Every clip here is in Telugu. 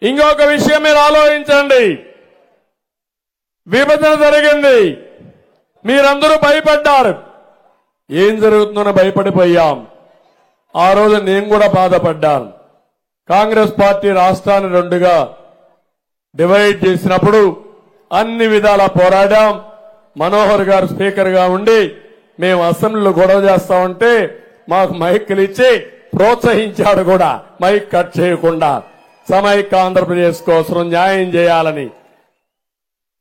ఇంకొక విషయం మీరు ఆలోచించండి. విభజన జరిగింది, మీరందరూ భయపడ్డారు. ఏం జరుగుతుందో భయపడిపోయాం. ఆ రోజు నేను కూడా బాధపడ్డాను. కాంగ్రెస్ పార్టీ రాష్ట్రాన్ని రెండుగా డివైడ్ చేసినప్పుడు అన్ని విధాలా పోరాడాం. మనోహర్ గారు స్పీకర్ గా ఉండి మేము అసెంబ్లీలో గొడవ చేస్తామంటే మాకు మైకులు ఇచ్చి ప్రోత్సహించాడు కూడా, మైక్ కట్ చేయకుండా సమైక్య ఆంధ్రప్రదేశ్ కోసం న్యాయం చేయాలని.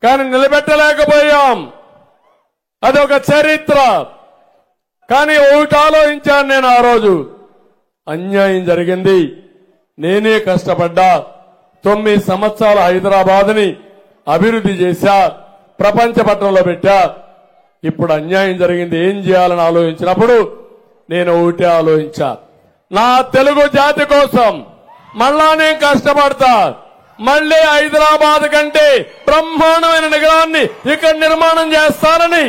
కానీ నిలబెట్టలేకపోయాం. అదొక చరిత్ర. కానీ ఒకటి ఆలోచించాను నేను. ఆ రోజు అన్యాయం జరిగింది. నేనే కష్టపడ్డా. 9 సంవత్సరాల హైదరాబాద్ ని అభివృద్ధి చేశా, ప్రపంచ పట్టణంలో పెట్టా. ఇప్పుడు అన్యాయం జరిగింది, ఏం చేయాలని ఆలోచించినప్పుడు నేను ఒకటే ఆలోచించా. నా తెలుగు జాతి కోసం మళ్ళా నేను కష్టపడతా. మళ్లీ హైదరాబాద్ కంటే బ్రహ్మాండమైన నగరాన్ని ఇక్కడ నిర్మాణం చేస్తానని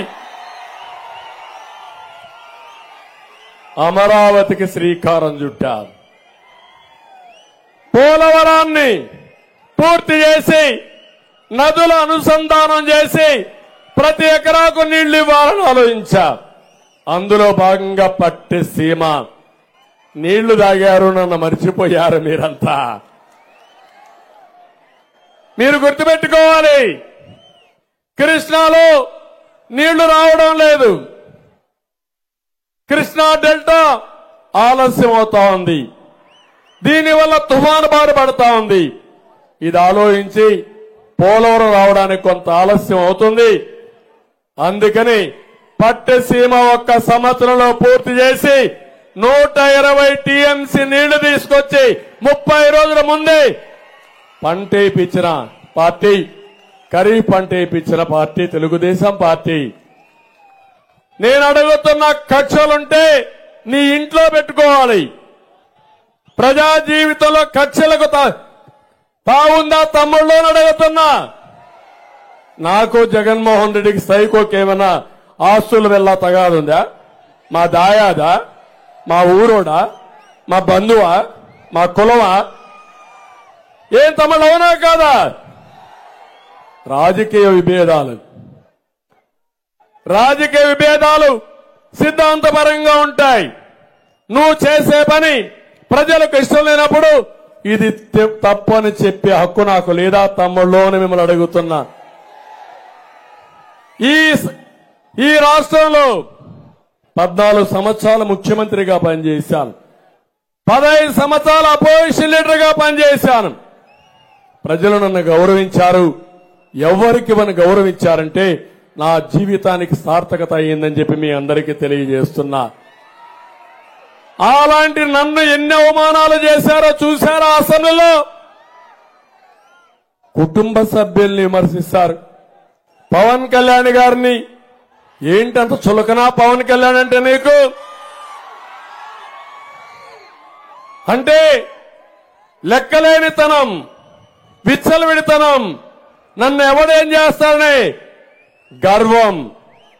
అమరావతికి శ్రీకారం చుట్టారు. పోలవరాన్ని పూర్తి చేసి నదుల అనుసంధానం చేసి ప్రతి ఎకరాకు నీళ్లు ఇవ్వాలని ఆలోచించా. అందులో భాగంగా పట్టిసీమ నీళ్లు తాగారు, నన్ను మర్చిపోయారు మీరంతా. మీరు గుర్తుపెట్టుకోవాలి, కృష్ణాలో నీళ్లు రావడం లేదు. కృష్ణా డెల్టా ఆలస్యం అవుతా ఉంది. దీనివల్ల తుఫాను బారి పడతా ఉంది. ఇది ఆలోచించి పోలవరం రావడానికి కొంత ఆలస్యం అవుతుంది. అందుకని పట్టిసీమ 1 సంవత్సరంలో పూర్తి చేసి 120 టీఎంసీ నీళ్లు తీసుకొచ్చి 30 రోజుల ముందే పంట వేయించిన పార్టీ, ఖరీఫ్ పంట వేయించిన పార్టీ తెలుగుదేశం పార్టీ. నేను అడుగుతున్న కక్షలుంటే నీ ఇంట్లో పెట్టుకోవాలి. ప్రజా జీవితంలో కక్షలకు తావుందా తమ్ముళ్ళు అడుగుతున్నా. నాకు జగన్మోహన్ రెడ్డికి సైకోకి ఏమైనా ఆస్తులు వెళ్ళా తగాదుందా? మా దాయాదా? మా ఊరోడా? మా బంధువా? మా కులమా? ఏం తమ్ముళ్ళు, అవునా కాదా? రాజకీయ విభేదాలు సిద్ధాంతపరంగా ఉంటాయి. నువ్వు చేసే పని ప్రజలకు ఇష్టం లేనప్పుడు ఇది తప్పు అని చెప్పే హక్కు నాకు లేదా తమ్ముళ్ళు అని మిమ్మల్ని అడుగుతున్నా. ఈ రాష్ట్రంలో 14 సంవత్సరాలు ముఖ్యమంత్రిగా పనిచేశాను. 15 సంవత్సరాలు అపోజిషన్ లీడర్ గా పనిచేశాను. ప్రజలు నన్ను గౌరవించారు. ఎవరికి మనం గౌరవించారంటే నా జీవితానికి సార్థకత అయ్యిందని చెప్పి మీ అందరికీ తెలియజేస్తున్నా. అలాంటి నన్ను ఎన్ని అవమానాలు చేశారో చూశారా? అసెంబ్లీలో కుటుంబ సభ్యుల్ని విమర్శిస్తారు. పవన్ కళ్యాణ్ గారిని ఏంటంత చులకనా పవన్ కళ్యాణ్ అంటే నీకు? అంటే లెక్కలేనితనం, విచ్చలవిడితనం, నన్ను ఎవడేం చేస్తారని గర్వం,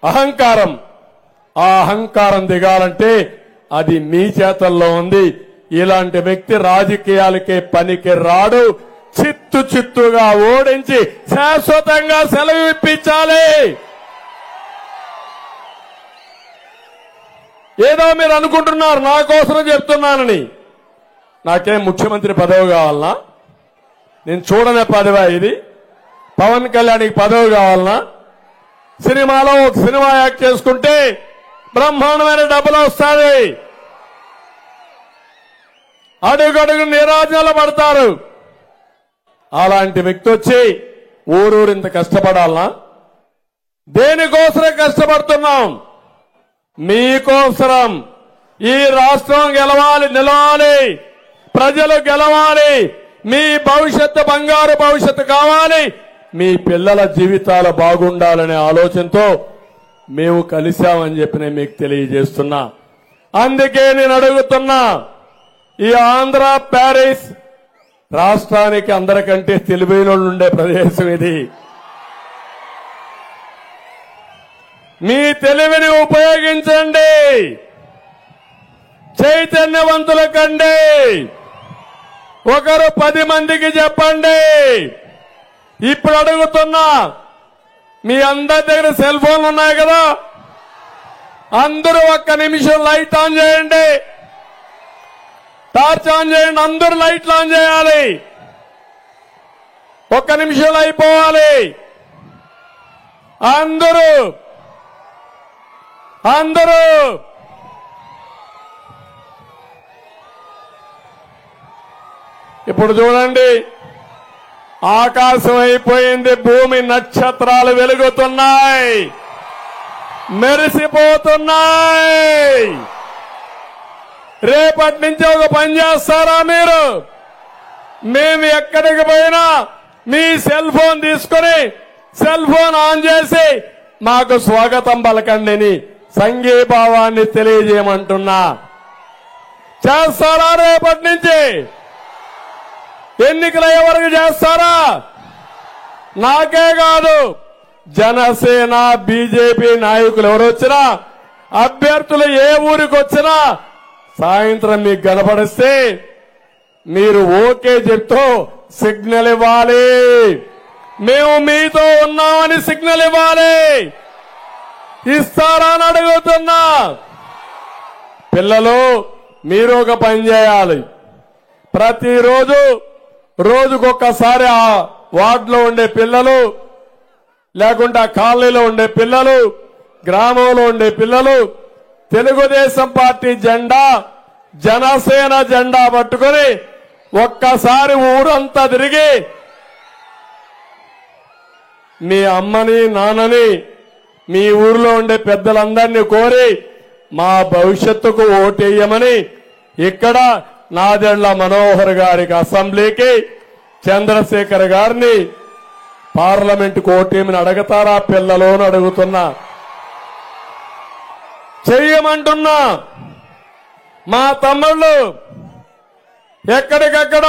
అహంకారం. ఆ అహంకారం దిగాలంటే అది మీ చేతల్లో ఉంది. ఇలాంటి వ్యక్తి రాజకీయాలకే పనికి రాడు. చిత్తుగా ఓడించి శాశ్వతంగా సెలవు ఇప్పించాలి. ఏదో మీరు అనుకుంటున్నారు నా కోసం చెప్తున్నానని. నాకేం ముఖ్యమంత్రి పదవి కావాలనా? నేను చూడనే పదవా ఇది? పవన్ కళ్యాణ్కి పదవి కావాలనా? సినిమాలో ఒక సినిమా యాక్ట్ చేసుకుంటే బ్రహ్మాండమైన డబ్బులు వస్తాయి. అడుగడుగు నిరాజనాలు పడతారు. అలాంటి వ్యక్తి వచ్చి ఊరూరింత కష్టపడాలనా? దేనికోసమే కష్టపడుతున్నాం? మీకోసరం. ఈ రాష్ట్రం గెలవాలి, నిలవాలి, ప్రజలు గెలవాలి, మీ భవిష్యత్తు బంగారు భవిష్యత్తు కావాలి, మీ పిల్లల జీవితాలు బాగుండాలనే ఆలోచనతో మేము కలిశామని చెప్పి నేను మీకు తెలియజేస్తున్నా. అందుకే నేను అడుగుతున్నా, ఈ ఆంధ్ర ప్యారిస్ రాష్ట్రానికి అందరికంటే తెలివైన ఉండే ప్రదేశం ఇది. మీ తెలివిని ఉపయోగించండి, చైతన్యవంతుల కండి. ఒకరు 10 మందికి చెప్పండి. ఇప్పుడు అడుగుతున్నా, మీ అందరి దగ్గర సెల్ ఫోన్లు ఉన్నాయి కదా, అందరూ 1 నిమిషం లైట్ ఆన్ చేయండి, టార్చ్ ఆన్ చేయండి. అందరూ లైట్లు ఆన్ చేయాలి. 1 నిమిషంలో అయిపోవాలి. అందరూ ఇప్పుడు చూడండి, ఆకాశం అయిపోయింది, భూమి నక్షత్రాలు వెలుగుతున్నాయి, మెరిసిపోతున్నాయి. రేపటి నుంచి ఒక పని చేస్తారా మీరు? మేము ఎక్కడికి పోయినా మీ సెల్ ఫోన్ తీసుకుని సెల్ ఫోన్ ఆన్ చేసి మాకు స్వాగతం పలకండి, సంఘీభావాన్ని తెలియజేయమంటున్నా. చేస్తారా? రేపటి నుంచి ఎన్నికలయ్యే వరకు చేస్తారా? నాకే కాదు, జనసేన బీజేపీ నాయకులు ఎవరు వచ్చినా, అభ్యర్థులు ఏ ఊరికి వచ్చినా సాయంత్రం మీకు కనపడిస్తే మీరు ఓకే చెప్తూ సిగ్నల్ ఇవ్వాలి. మేము మీతో ఉన్నామని సిగ్నల్ ఇవ్వాలి. ఇస్తారా అని అడుగుతున్నా. పిల్లలు, మీరు ఒక పని చేయాలి. ప్రతిరోజు రోజుకొకసారి ఆ వార్డులో ఉండే పిల్లలు, లేకుంటే ఆ కాలనీలో ఉండే పిల్లలు, గ్రామంలో ఉండే పిల్లలు తెలుగుదేశం పార్టీ జెండా, జనసేన జెండా పట్టుకొని ఒక్కసారి ఊరంతా తిరిగి మీ అమ్మని నాన్నని మీ ఊర్లో ఉండే పెద్దలందరినీ కోరి మా భవిష్యత్తుకు ఓటేయమని ఇక్కడ నాదెండ్ల మనోహర్ గారికి అసెంబ్లీకి, చంద్రశేఖర్ గారిని పార్లమెంటుకు ఓటేయమని అడుగుతారా పిల్లలు అని అడుగుతున్నా. చెయ్యమంటున్నా. మా తమ్ముళ్ళు ఎక్కడికక్కడ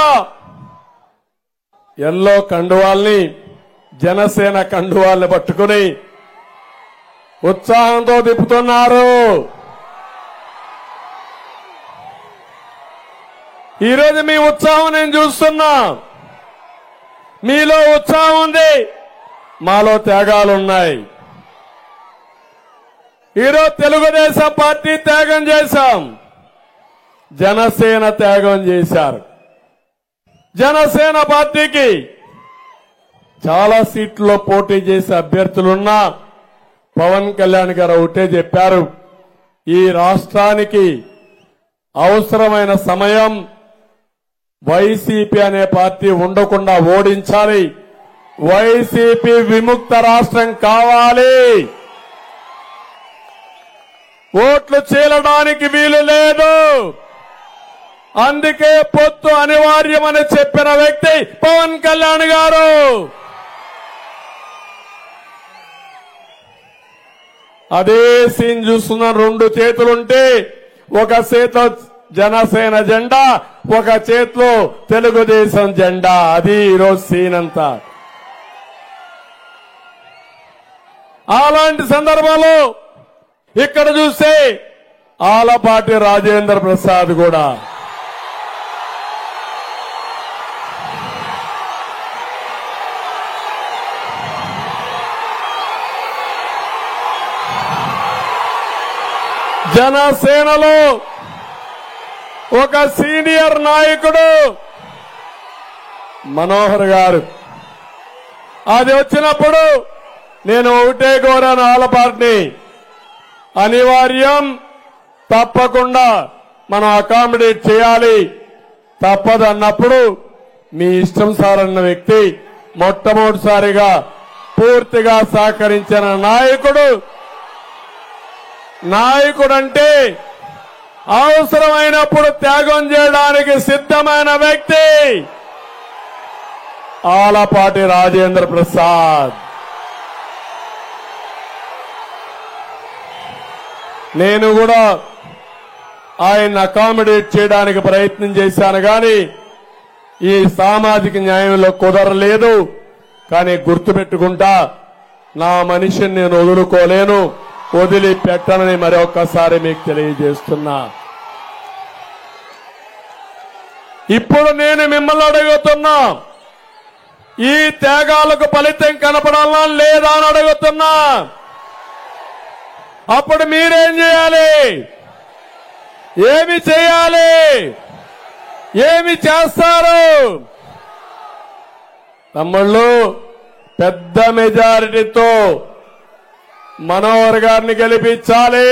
ఎల్లో కండువాల్ని, జనసేన కండువాల్ని పట్టుకుని ఉత్సాహంతో తిప్పుతున్నారు. ఈరోజు మీ ఉత్సాహం నేను చూస్తున్నా. మీలో ఉత్సాహం ఉంది, మాలో త్యాగాలున్నాయి. ఈరోజు తెలుగుదేశం పార్టీ త్యాగం చేశాం, జనసేన త్యాగం చేశారు. జనసేన పార్టీకి చాలా సీట్లలో పోటీ చేసే అభ్యర్థులున్నా పవన్ కళ్యాణ్ గారు ఒకటే చెప్పారు, ఈ రాష్ట్రానికి అవసరమైన సమయం వైసీపీ అనే పార్టీ ఉండకుండా ఓడించాలి, వైసీపీ విముక్త రాష్ట్రం కావాలి, ఓట్లు చీలడానికి వీలు లేదు, అందుకే పొత్తు అనివార్యమని చెప్పిన వ్యక్తి పవన్ కళ్యాణ్ గారు. అదే సీన్ చూస్తున్న, 2 చేతులుంటే ఒక చేతిలో జనసేన జెండా, ఒక చేతిలో తెలుగుదేశం జెండా. అది ఈరోజు సీన్ అంతా. అలాంటి సందర్భంలో ఇక్కడ చూస్తే ఆలపాటి రాజేంద్ర ప్రసాద్ కూడా జనసేనలో ఒక సీనియర్ నాయకుడు మనోహర్ గారు. అది వచ్చినప్పుడు నేను ఒకటే కోరాను, ఆలపాటిని అనివార్యం, తప్పకుండా మనం అకామిడేట్ చేయాలి, తప్పదన్నప్పుడు మీ ఇష్టం సార్ అన్న వ్యక్తి మొట్టమొదటిసారిగా పూర్తిగా సహకరించిన నాయకుడంటే అవసరమైనప్పుడు త్యాగం చేయడానికి సిద్ధమైన వ్యక్తి ఆలపాటి రాజేంద్ర ప్రసాద్. నేను కూడా ఆయన అకామిడేట్ చేయడానికి ప్రయత్నం చేశాను, కానీ ఈ సామాజిక న్యాయంలో కుదరలేదు. కానీ గుర్తుపెట్టుకుంటా, నా మనిషిని నేను వదులుకోలేను, వదిలిపెట్టనని మరొకసారి మీకు తెలియజేస్తున్నా. ఇప్పుడు నేను మిమ్మల్ని అడుగుతున్నా, ఈ త్యాగాలకు ఫలితం కనపడాలా లేదా అని అడుగుతున్నా. అప్పుడు మీరేం చేయాలి? ఏమి చేయాలి? ఏమి చేస్తారు? తమ్ముళ్ళు, పెద్ద మెజారిటీతో మనోహర్ గారిని గెలిపించాలి.